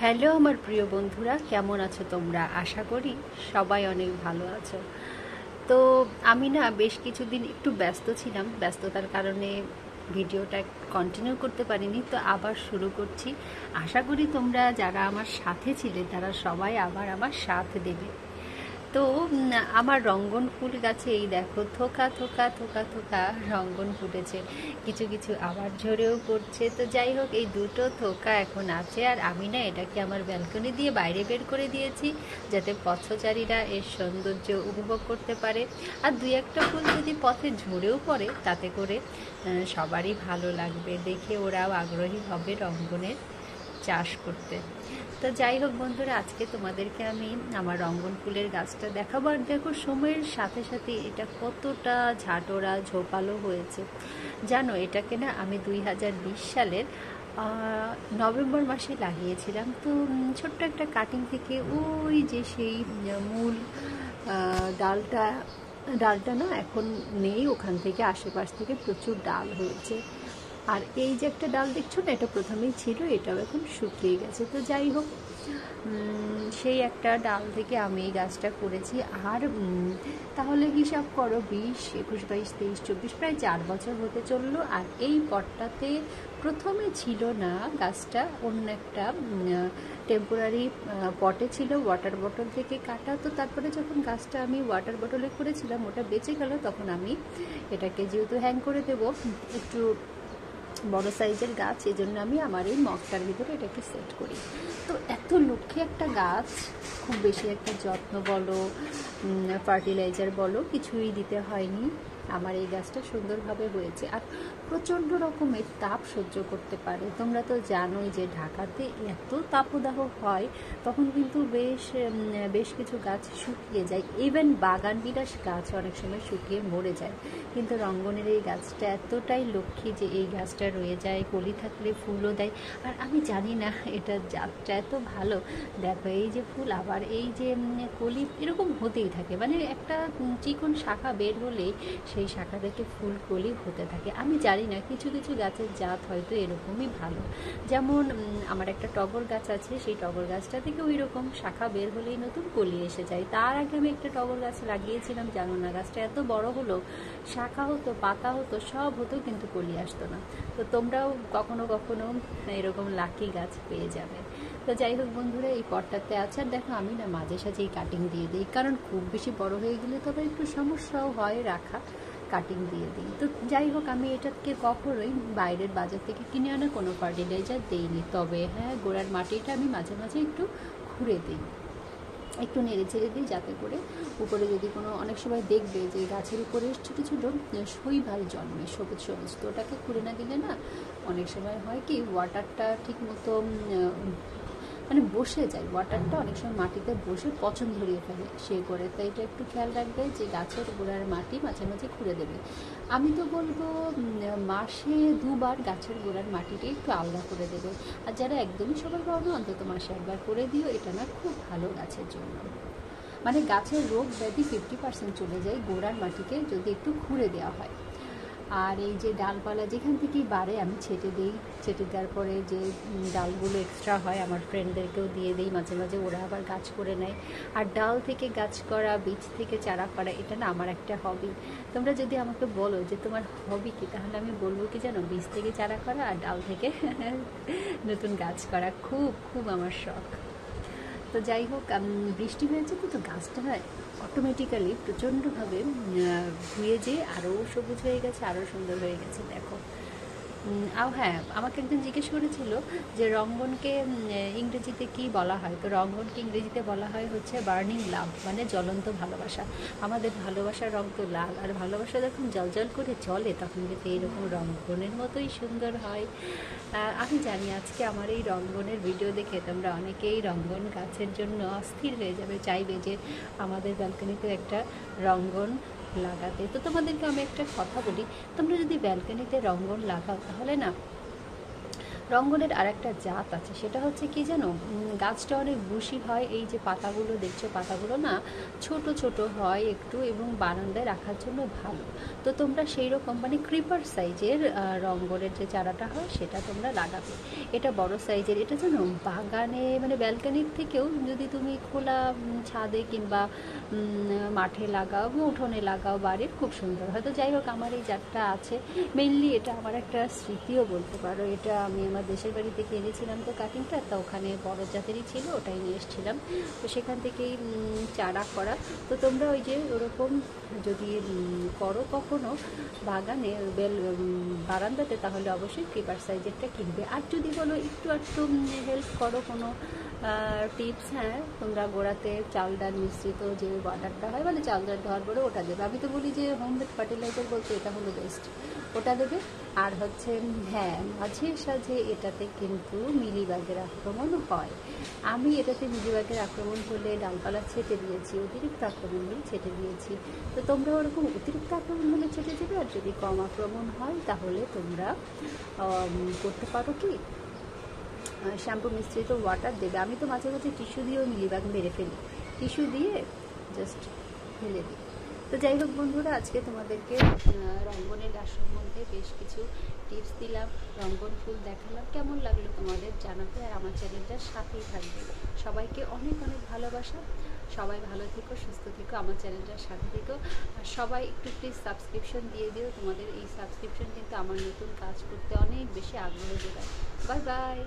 Hello আমার প্রিয় বন্ধুরা, কেমন আছো তোমরা? আশা করি সবাই অনেক ভালো আছো। তো আমি না বেশ কিছুদিন একটু ব্যস্ত ছিলাম, ব্যস্ততার কারণে ভিডিওটা কন্টিনিউ করতে পারিনি, তো আবার শুরু করছি। আশা করি তোমরা যারা আমার সাথে ছিলে তারা সবাই আবার আমার সাথ দেবে। তো আমার রঙ্গন ফুল গাছে এই দেখো থোকা থোকা থোকা থোকা রঙ্গন ফুটেছে, কিছু কিছু আবার ঝরেও পড়ছে। তো যাই হোক, এই দুটো থোকা এখন আছে, আর আমি না এটাকে আমার ব্যালকনি দিয়ে বাইরে বের করে দিয়েছি যাতে পথচারীরা এর সৌন্দর্য উপভোগ করতে পারে। আর দুই একটা ফুল যদি পথে ঝরেও পড়ে তাতে করে সবারই ভালো লাগবে, দেখে ওরাও আগ্রহী হবে রঙ্গনের চাষ করতে। তো যাই হোক বন্ধুরা, আজকে তোমাদেরকে আমি আমার রঙ্গন ফুলের গাছটা দেখাবো। আর দেখো সময়ের সাথে সাথে এটা কতটা ঝাটোরা ঝোপালো হয়েছে জানো। এটাকে না আমি 2020 সালের নভেম্বর মাসে লাগিয়েছিলাম। তো ছোট্ট একটা কাটিং থেকে ওই যে সেই মূল ডালটা ডালটা না এখন নেই, ওখান থেকে আশেপাশ থেকে প্রচুর ডাল হয়েছে। আর এই যে একটা ডাল দেখছো না, এটা প্রথমেই ছিল, এটাও এখন শুকিয়ে গেছে। তো যাই হোক, সেই একটা ডাল থেকে আমি এই গাছটা করেছি। আর তাহলে হিসাব করো 20, 21, 22, 23, 24 প্রায় 4 বছর হতে চললো। আর এই পটটাতে প্রথমে ছিল না গাছটা, অন্য একটা টেম্পোরারি পটে ছিল, ওয়াটার বটল থেকে কাটা। তো তারপরে যখন গাছটা আমি ওয়াটার বটলে করেছিলাম ওটা বেঁচে গেল, তখন আমি এটাকে যেহেতু হ্যাং করে দেবো, একটু বড় সাইজের গাছ, এই জন্য আমি আমার এই মগটার ভিতরে এটাকে সেট করি। তো এত লক্ষ্মী একটা গাছ, খুব বেশি একটা যত্ন বলো ফার্টিলাইজার বলো কিছুই দিতে হয়নি, আমার এই গাছটা সুন্দরভাবে হয়েছে। আর প্রচণ্ড রকমের তাপ সহ্য করতে পারে। তোমরা তো জানোই যে ঢাকাতে এত তাপদাহ হয়, তখন কিন্তু বেশ কিছু গাছ শুকিয়ে যায়, ইভেন বাগান বিলাস গাছ অনেক সময় শুকিয়ে মরে যায়। কিন্তু রঙ্গনের এই গাছটা এতটাই লক্ষ্মী যে এই গাছটা রয়ে যায়, কলি থাকলে ফুলও দেয়। আর আমি জানি না এটার জাতটা এত ভালো, দেখো এই যে ফুল, আবার এই যে কলি এরকম হতেই থাকে, মানে একটা চিকন শাখা বের হলেই সেই শাখা থেকে ফুল কলি হতে থাকে। আমি জানি না, কিছু কিছু গাছের জাত হয়তো এরকমই ভালো। যেমন আমার একটা টগর গাছ আছে, সেই টগর গাছটা থেকে ওই রকম শাখা বের হলেই নতুন কলি এসে যায়। তার আগে আমি একটা টগর গাছ লাগিয়েছিলাম, জানো না গাছটা এত বড় হলো, শাখা হতো, পাতা হতো, সব হতো, কিন্তু কলি আসতো না। তো তোমরাও কখনো কখনো এরকম লাকি গাছ পেয়ে যাবে। তো যাই হোক বন্ধুরা, এই পটটাতে আছে। আর দেখো আমি না মাঝে সাঝেই কাটিং দিয়ে দিই, কারণ খুব বেশি বড় হয়ে গেলে তবে একটু সমস্যাও হয় রাখা, কাটিং দিয়ে দিই। তো যাই হোক, আমি এটাকে কখনোই বাইরের বাজার থেকে কিনে আনা কোনো ফার্টিলাইজার দিইনি, তবে হ্যাঁ গোড়ার মাটিটা আমি মাঝে মাঝে একটু খুঁড়ে দিই, একটু নেড়ে ছেড়ে দিই, যাতে করে উপরে যদি কোনো, অনেক সময় দেখবে যে গাছের উপরে ছোটো ছোটো শৈবাল জন্মে সবুজ সবুজ, তো ওটাকে খুঁড়ে না দিলে না অনেক সময় হয় কি ওয়াটারটা ঠিক মতো মানে বসে যায়, ওয়াটারটা অনেক সময় মাটিতে বসে পচন ধরিয়ে ফেলে সে করে। তাই এটা একটু খেয়াল রাখবে যে গাছের গোড়ার মাটি মাঝে মাঝে খুঁড়ে দেবে। আমি তো বলবো মাসে 2বার গাছের গোড়ার মাটিটা একটু আলাদা করে দেবে। আর যারা একদমই সবার পারবে অন্তত মাসে 1বার করে দিও, এটা না খুব ভালো গাছের জন্য। মানে গাছের রোগ ব্যাধি 50% চলে যায় গোড়ার মাটিকে যদি একটু খুঁড়ে দেওয়া হয়। আর এই যে ডালপালা যেখান থেকেই বাড়ে আমি ছেটে দিই, ছেটে দেওয়ার পরে যে ডালগুলো এক্সট্রা হয় আমার ফ্রেন্ডদেরকেও দিয়ে দিই, মাঝে মাঝে ওরা আবার গাছ করে নেয়। আর ডাল থেকে গাছ করা, বীজ থেকে চারা করা, এটা না আমার একটা হবি। তোমরা যদি আমাকে বলো যে তোমার হবি কী, তাহলে আমি বলবো কি জানো, বীজ থেকে চারা করা আর ডাল থেকে নতুন গাছ করা খুব খুব আমার শখ। তো যাই হোক, বৃষ্টি হয়েছে তো গাছটা হয় অটোমেটিক্যালি প্রচণ্ডভাবে ধুয়ে যেয়ে আরও সবুজ হয়ে গেছে, আরও সুন্দর হয়ে গেছে দেখো। হ্যাঁ, আমাকে একজন জিজ্ঞেস করেছিল যে রঙ্গনকে ইংরেজিতে কি বলা হয়। তো রঙ্গনকে ইংরেজিতে বলা হয় হচ্ছে বার্নিং লাভ, মানে জ্বলন্ত ভালোবাসা। আমাদের ভালোবাসার রঙ তো লাল, আর ভালোবাসা যখন জল করে জ্বলে তখন কিন্তু এইরকম রঙ্গনের মতোই সুন্দর হয়। আমি জানি আজকে আমার এই রঙ্গনের ভিডিও দেখে তোমরা অনেকেই রঙ্গন গাছের জন্য অস্থির হয়ে যাবে, চাইবে যে আমাদের ব্যালকনিতে একটা রঙ্গন লাগাতে। তো তোমাদেরকে আমি একটা কথা বলি, তোমরা যদি ব্যালকনিতে রঙ্গন লাগাও তাহলে না রঙ্গনের আর একটা জাত আছে, সেটা হচ্ছে কি জানো, গাছটা অনেক বুশি হয়। এই যে পাতাগুলো দেখছো, পাতাগুলো না ছোট ছোট হয় একটু, এবং বারান্দায় রাখার জন্য ভালো। তো তোমরা সেই রকম মানে ক্রিপার সাইজের রঙ্গনের যে চারাটা হয় সেটা তোমরা লাগাবে। এটা বড় সাইজের, এটা জানো বাগানে মানে ব্যালকানির থেকেও যদি তুমি খোলা ছাদে কিংবা মাঠে লাগাও, উঠোনে লাগাও, বাড়ির খুব সুন্দর হয়। তো যাই হোক, আমার এই জাতটা আছে। মেনলি এটা আমার একটা স্মৃতিও বলতে পারো। এটা আমি আমার দেশের বাড়ি থেকে এনেছিলাম তো কাটিংটা, তা ওখানে বড় জাতেরই ছিল, ওটাই নিয়ে এসেছিলাম। তো সেখান থেকেই চারা করা। তো তোমরা ওই যে ওরকম যদি করো কখনো বাগানে বারান্দাতে, তাহলে অবশ্যই ক্রিপার সাইজেরটা কিনবে। আর যদি বলো একটু একটু হেল্প করো কোনো টিপস, হ্যাঁ তোমরা গোড়াতে চাল ডাল মিশ্রিত যে ওয়াটারটা হয়, মানে চাল ডাল ধোয়ার পরে ওটা দেবে। আমি তো বলি যে হোমমেড ফার্টিলাইজার বলতে এটা হলো বেস্ট, ওটা দেবে। আর হচ্ছে হ্যাঁ, মাঝে সাঝে এটাতে কিন্তু মিলিবাগের আক্রমণ হয়। আমি এটাতে মিলিবাগের আক্রমণ হলে ডালপালা ছেটে দিয়েছি, অতিরিক্ত আক্রমণ হলে ছেটে দিয়েছি। তো তোমরা ওরকম অতিরিক্ত আক্রমণ হলে ছেটে দেবে, আর যদি কম আক্রমণ হয় তাহলে তোমরা করতে পারো কি, শ্যাম্পু মিশ্রিত ওয়াটার দেবে। আমি তো মাঝে মাঝে টিস্যু দিয়েও মিলিবাগ মেরে ফেলি, টিস্যু দিয়ে জাস্ট ফেলে দিই। তো যাই হোক বন্ধুরা, আজকে তোমাদেরকে রঙ্গনের গাছ সম্বন্ধে বেশ কিছু টিপস দিলাম, রঙ্গন ফুল দেখালাম। কেমন লাগলো তোমাদের জানাতে, আর আমার চ্যানেলটার সাথেই থাকবে। সবাইকে অনেক অনেক ভালোবাসা। সবাই ভালো থেকো, সুস্থ থেকো, আমার চ্যানেলটার সাথে থেকো। আর সবাই একটু প্লিজ সাবস্ক্রিপশন দিয়ে দিও। তোমাদের এই সাবস্ক্রিপশন কিন্তু আমার নতুন কাজ করতে অনেক বেশি আগ্রহ যোগায়। Bye bye.